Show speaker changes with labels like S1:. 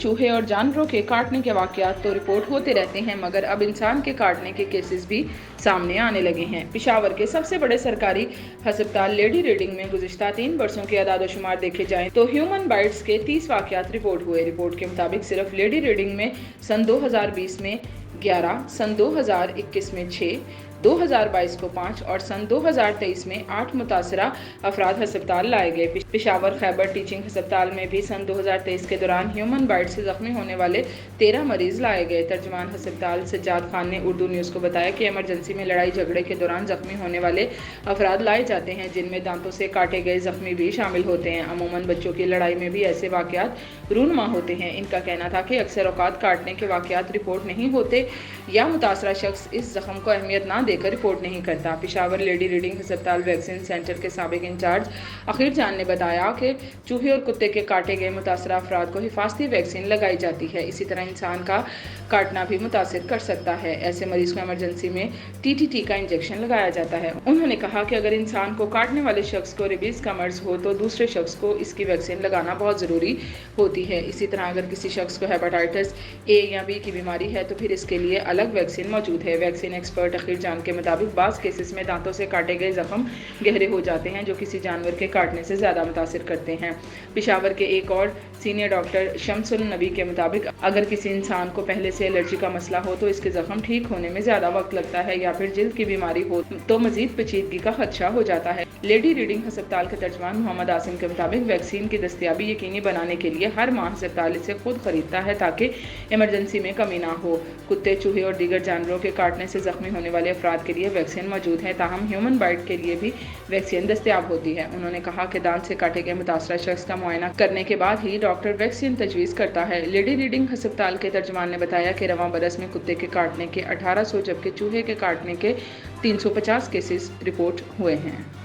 S1: चूहे और जानवरों के काटने के वाकयात तो रिपोर्ट होते रहते हैं, मगर अब इंसान के काटने के केसेस भी सामने आने लगे हैं। पेशावर के सबसे बड़े सरकारी हस्पताल लेडी रीडिंग में गुज़िश्ता 3 बरसों के अदाद-ओ-शुमार देखे जाएं तो ह्यूमन बाइट्स के 30 वाकयात रिपोर्ट हुए। रिपोर्ट के मुताबिक सिर्फ लेडी रीडिंग में सन 2020 में 11, सन 2021 में 6, 2022 को 5 और सन 2023 में 8 मुतासरा अफराद हस्पताल लाए गए। पेशावर खैबर टीचिंग हस्पताल में भी सन 2023 के दौरान ह्यूमन बाइट से जख्मी होने वाले 13 मरीज लाए गए। तर्जुमान हस्पताल सज्जाद खान ने उर्दू न्यूज़ को बताया कि इमरजेंसी में लड़ाई झगड़े के दौरान जख्मी होने वाले अफराद लाए जाते हैं, जिनमें दांतों से काटे गए जख्मी भी शामिल होते हैं। अमूमन बच्चों की लड़ाई में भी ऐसे वाकयात रूनमा होते हैं। इनका कहना था कि अक्सर औकात काटने के वाकयात रिपोर्ट नहीं होते या मुतासरा शख्स इस जख्म को अहमियत ना देकर रिपोर्ट नहीं करता। पेशावर लेडी रीडिंग हस्पताल वैक्सीन सेंटर के साबिक इंचार्ज अखीर जान ने बताया कि चूहे और कुत्ते के काटे गए मुतासरा अफराद को हिफाजती वैक्सीन लगाई जाती है। इसी तरह इंसान का काटना भी मुतासिर कर सकता है। ऐसे मरीज को इमरजेंसी में TTT का इंजेक्शन लगाया जाता है। उन्होंने कहा कि अगर इंसान को काटने वाले शख्स को रेबीज का मर्ज हो तो दूसरे शख्स को इसकी वैक्सीन लगाना बहुत ज़रूरी होती है। इसी तरह अगर किसी शख्स को हेपेटाइटिस A या B की बीमारी है तो फिर इसके लिए अलग वैक्सीन मौजूद है। वैक्सीन एक्सपर्ट अखीर जान के मुताबिक बाज़ केसेस में दांतों से काटे गए जख्म गहरे हो जाते हैं, जो किसी जानवर के काटने से ज़्यादा मुतासिर करते हैं। पेशावर के एक और सीनियर डॉक्टर शमसुल नबी के मुताबिक अगर किसी इंसान को पहले से एलर्जी का मसला हो तो इसके जख्म ठीक होने में ज़्यादा वक्त लगता है, या फिर जिल्द की बीमारी हो तो मजीद पेचीदगी का खदशा हो जाता है। लेडी रीडिंग हस्पताल के तर्जमान मोहम्मद आसिम के मुताबिक वैक्सीन की दस्तयाबी यकीनी बनाने के लिए हर माह हस्पताल इसे खुद खरीदता है ताकि इमरजेंसी में कमी ना हो। कुत्ते, चूहे और दीगर जानवरों के काटने से जख्मी होने वाले अफराद के लिए वैक्सीन मौजूद है, ताहम ह्यूमन बाइट के लिए भी वैक्सीन दस्तयाब होती है। उन्होंने कहा कि दांत से काटे गए मुतासरा शख्स का मुआयना करने के बाद ही डॉक्टर वैक्सीन तजवीज़ करता है। लेडी रीडिंग हस्पताल के तर्जमान ने बताया कि रवां बरस में कुत्ते के काटने के 1800 जबकि चूहे के काटने के 350 केसेस रिपोर्ट हुए हैं।